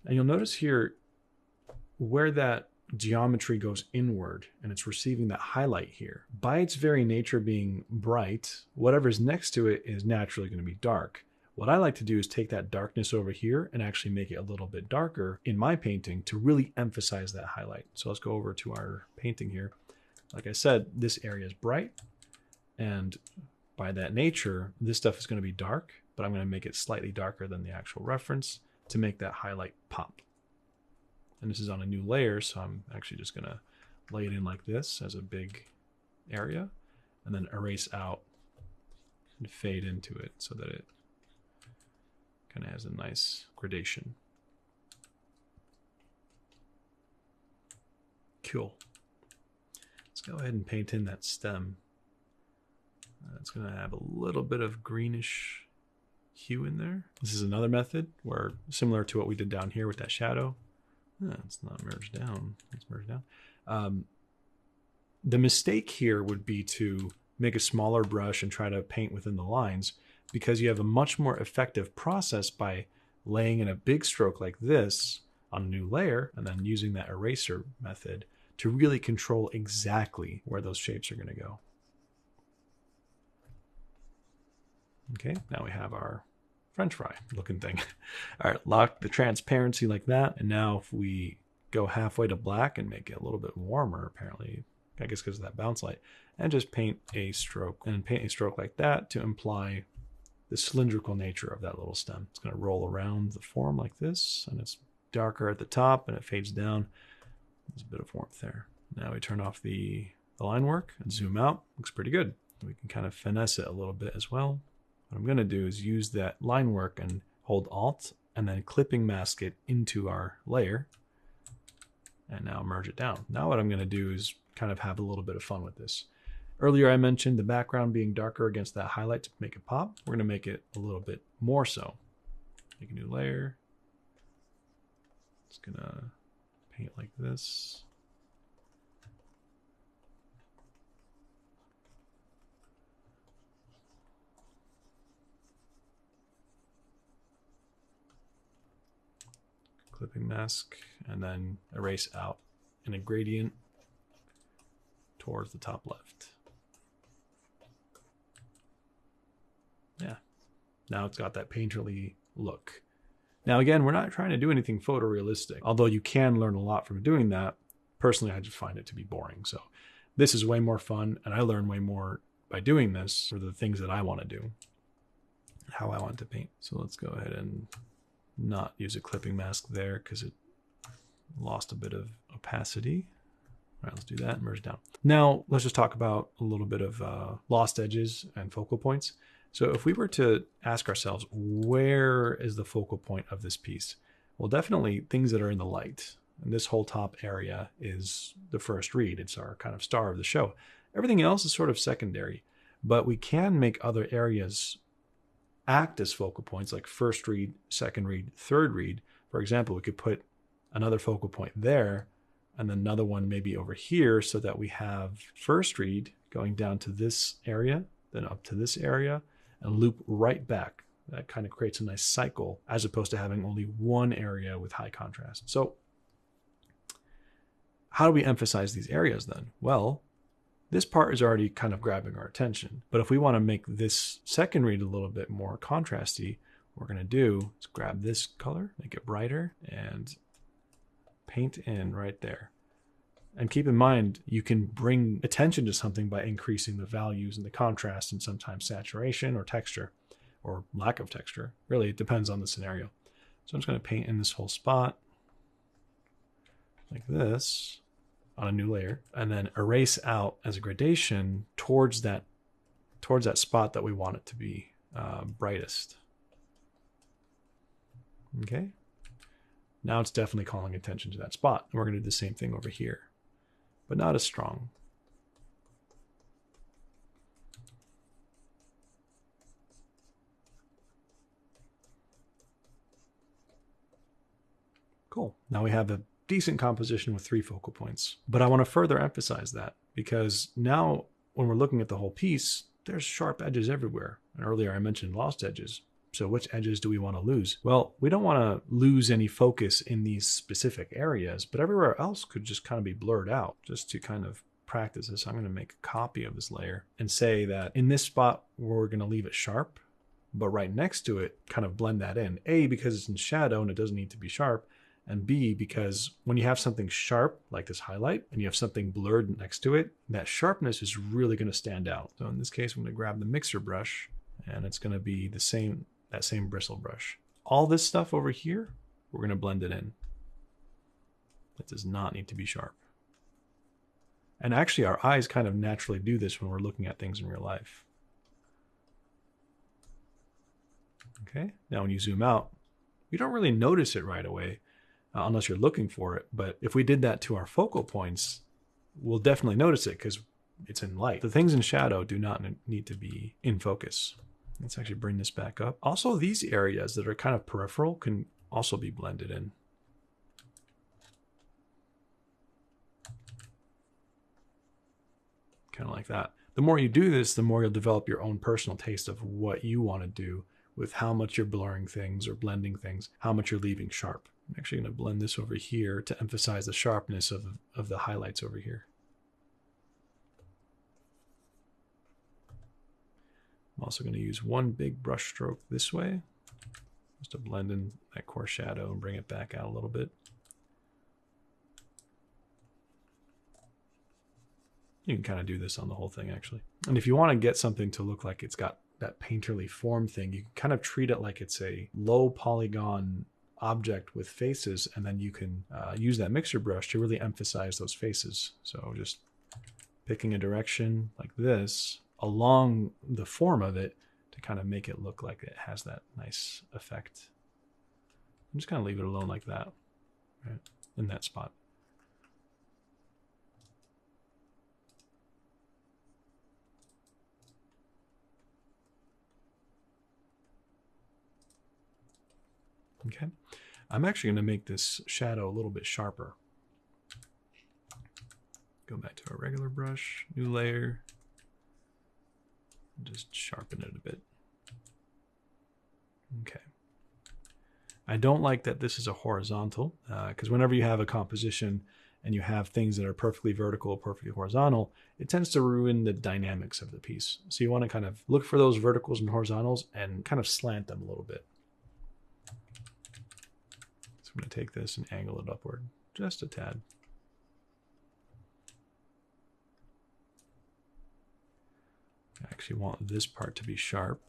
And you'll notice here where that geometry goes inward and it's receiving that highlight here. By its very nature being bright, whatever's next to it is naturally going to be dark. What I like to do is take that darkness over here and actually make it a little bit darker in my painting to really emphasize that highlight. So let's go over to our painting here. Like I said, this area is bright, and by that nature, this stuff is going to be dark, but I'm going to make it slightly darker than the actual reference to make that highlight pop. And this is on a new layer, so I'm actually just going to lay it in like this as a big area, and then erase out and fade into it so that it kind of has a nice gradation. Cool. Let's go ahead and paint in that stem. It's going to have a little bit of greenish hue in there. This is another method where, similar to what we did down here with that shadow, it's not merged down. It's merged down. The mistake here would be to make a smaller brush and try to paint within the lines, because you have a much more effective process by laying in a big stroke like this on a new layer and then using that eraser method to really control exactly where those shapes are going to go. Okay, now we have our French fry looking thing. All right, lock the transparency like that. And now if we go halfway to black and make it a little bit warmer, apparently, I guess because of that bounce light, and just paint a stroke, and paint a stroke like that to imply the cylindrical nature of that little stem. It's going to roll around the form like this, and it's darker at the top and it fades down. There's a bit of warmth there. Now we turn off the line work and zoom out. Looks pretty good. We can kind of finesse it a little bit as well. What I'm going to do is use that line work and hold Alt and then clipping mask it into our layer, and now merge it down. Now what I'm going to do is kind of have a little bit of fun with this. Earlier I mentioned the background being darker against that highlight to make it pop. We're going to make it a little bit more so. Make a new layer. It's going to paint like this. Clipping mask, and then erase out in a gradient towards the top left. Yeah, now it's got that painterly look. Now again, we're not trying to do anything photorealistic, although you can learn a lot from doing that. Personally, I just find it to be boring. So this is way more fun, and I learn way more by doing this for the things that I want to do, how I want to paint. So let's go ahead and not use a clipping mask there because it lost a bit of opacity. All right, let's do that and merge down. Now let's just talk about a little bit of lost edges and focal points. So if we were to ask ourselves, where is the focal point of this piece? Well, definitely things that are in the light. And this whole top area is the first read. It's our kind of star of the show. Everything else is sort of secondary, but we can make other areas act as focal points, like first read, second read, third read. For example, we could put another focal point there and then another one maybe over here, so that we have first read going down to this area, then up to this area, and loop right back. That kind of creates a nice cycle, as opposed to having only one area with high contrast. So how do we emphasize these areas then? Well, this part is already kind of grabbing our attention. But if we want to make this second read a little bit more contrasty, what we're going to do is grab this color, make it brighter, and paint in right there. And keep in mind, you can bring attention to something by increasing the values and the contrast, and sometimes saturation or texture or lack of texture. Really, it depends on the scenario. So I'm just going to paint in this whole spot like this on a new layer, and then erase out as a gradation towards that spot that we want it to be brightest. Okay. Now it's definitely calling attention to that spot. And we're going to do the same thing over here, but not as strong. Cool. Now we have a decent composition with 3 focal points. But I want to further emphasize that, because now when we're looking at the whole piece, there's sharp edges everywhere. And earlier I mentioned lost edges. So which edges do we want to lose? Well, we don't want to lose any focus in these specific areas, but everywhere else could just kind of be blurred out. Just to kind of practice this, I'm going to make a copy of this layer and say that in this spot, we're going to leave it sharp, but right next to it, kind of blend that in. A, because it's in shadow and it doesn't need to be sharp. And B, because when you have something sharp like this highlight and you have something blurred next to it, that sharpness is really going to stand out. So in this case, I'm going to grab the mixer brush and it's going to be the same, that same bristle brush. All this stuff over here, we're going to blend it in. It does not need to be sharp. And actually our eyes kind of naturally do this when we're looking at things in real life. Okay, now when you zoom out, you don't really notice it right away. Unless you're looking for it. But if we did that to our focal points, we'll definitely notice it because it's in light. The things in shadow do not need to be in focus. Let's actually bring this back up. Also, these areas that are kind of peripheral can also be blended in. Kind of like that. The more you do this, the more you'll develop your own personal taste of what you want to do with how much you're blurring things or blending things, how much you're leaving sharp. I'm actually going to blend this over here to emphasize the sharpness of the highlights over here. I'm also going to use one big brush stroke this way, just to blend in that core shadow and bring it back out a little bit. You can kind of do this on the whole thing, actually. And if you want to get something to look like it's got that painterly form thing, you can kind of treat it like it's a low polygon object with faces, and then you can use that mixer brush to really emphasize those faces. So just picking a direction like this along the form of it to kind of make it look like it has that nice effect. I'm just kind of leave it alone like that, right, in that spot. Okay, I'm actually going to make this shadow a little bit sharper. Go back to our regular brush, new layer, and just sharpen it a bit. Okay. I don't like that this is a horizontal, because whenever you have a composition and you have things that are perfectly vertical, perfectly horizontal, it tends to ruin the dynamics of the piece. So you want to kind of look for those verticals and horizontals and kind of slant them a little bit. I'm going to take this and angle it upward just a tad. I actually want this part to be sharp.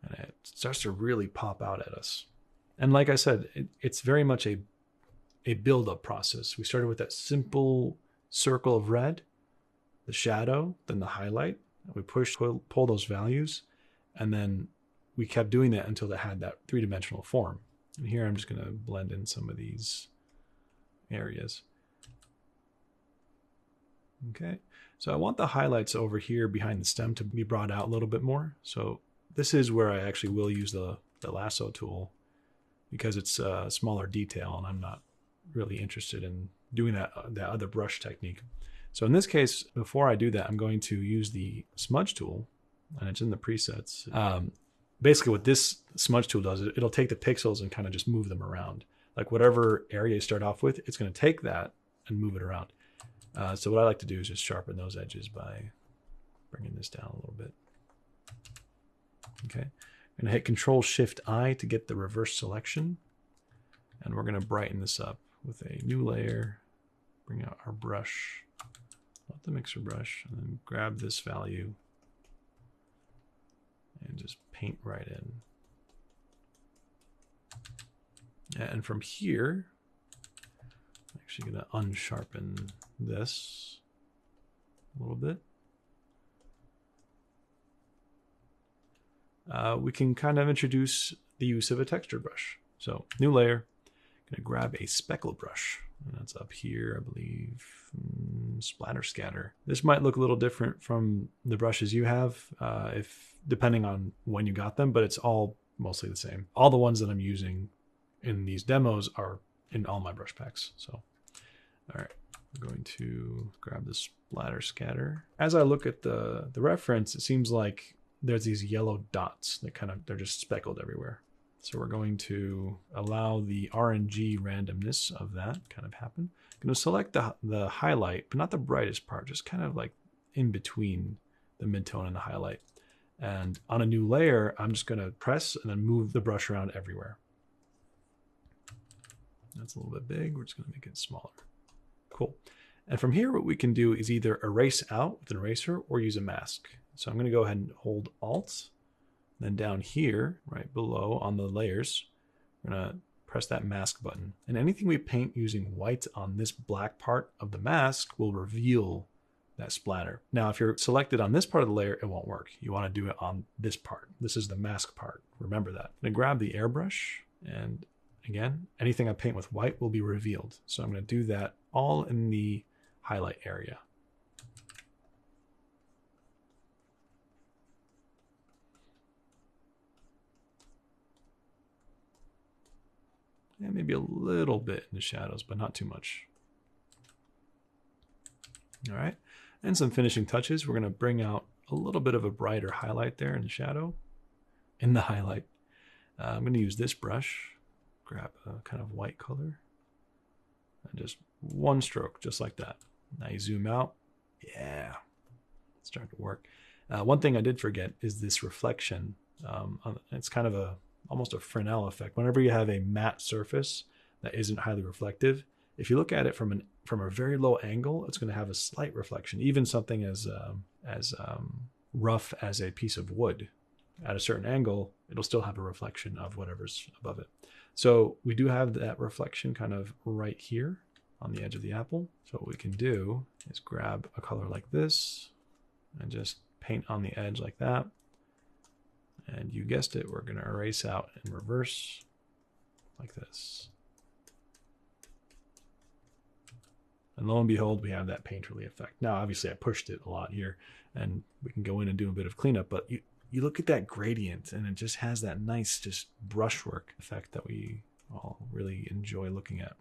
And it starts to really pop out at us. And like I said, it's very much a build-up process. We started with that simple circle of red, the shadow, then the highlight. We pull those values, and then we kept doing that until it had that three-dimensional form. And here I'm just going to blend in some of these areas. Okay, so I want the highlights over here behind the stem to be brought out a little bit more. So this is where I actually will use the lasso tool, because it's a smaller detail and I'm not really interested in doing that other brush technique. So in this case, before I do that, I'm going to use the smudge tool, and it's in the presets. Basically what this smudge tool does, it'll take the pixels and kind of just move them around. Like whatever area you start off with, it's going to take that and move it around. So what I like to do is just sharpen those edges by bringing this down a little bit. Okay, I'm going to hit Control-Shift-I to get the reverse selection. And we're going to brighten this up with a new layer. Bring out our brush, not the mixer brush, and then grab this value and just paint right in. And from here, I'm actually going to unsharpen this a little bit. We can kind of introduce the use of a texture brush. So new layer, going to grab a speckle brush, and that's up here, I believe, splatter scatter. This might look a little different from the brushes you have, depending on when you got them, but it's all mostly the same. All the ones that I'm using in these demos are in all my brush packs. So, all right, I'm going to grab this splatter scatter. As I look at the reference, it seems like there's these yellow dots that they're just speckled everywhere. So we're going to allow the RNG randomness of that kind of happen. I'm going to select the highlight, but not the brightest part, just kind of like in between the midtone and the highlight. And on a new layer, I'm just going to press and then move the brush around everywhere. That's a little bit big. We're just going to make it smaller. Cool. And from here, what we can do is either erase out with an eraser or use a mask. So I'm going to go ahead and hold Alt. Then down here, right below on the layers, we're going to press that mask button. And anything we paint using white on this black part of the mask will reveal that splatter. Now, if you're selected on this part of the layer, it won't work. You want to do it on this part. This is the mask part. Remember that. I'm going to grab the airbrush, and again, anything I paint with white will be revealed. So I'm going to do that all in the highlight area. And maybe a little bit in the shadows, but not too much. All right, and some finishing touches. We're going to bring out a little bit of a brighter highlight there in the shadow, in the highlight. I'm going to use this brush, grab a kind of white color, and just one stroke, just like that. Now you zoom out. Yeah, it's starting to work. One thing I did forget is this reflection. It's kind of almost a Fresnel effect. Whenever you have a matte surface that isn't highly reflective, if you look at it from a very low angle, it's going to have a slight reflection. Even something as rough as a piece of wood, at a certain angle, it'll still have a reflection of whatever's above it. So we do have that reflection kind of right here on the edge of the apple. So what we can do is grab a color like this and just paint on the edge like that. And you guessed it, we're going to erase out in reverse like this. And lo and behold, we have that painterly effect. Now, obviously, I pushed it a lot here, and we can go in and do a bit of cleanup, but you look at that gradient, and it just has that nice just brushwork effect that we all really enjoy looking at.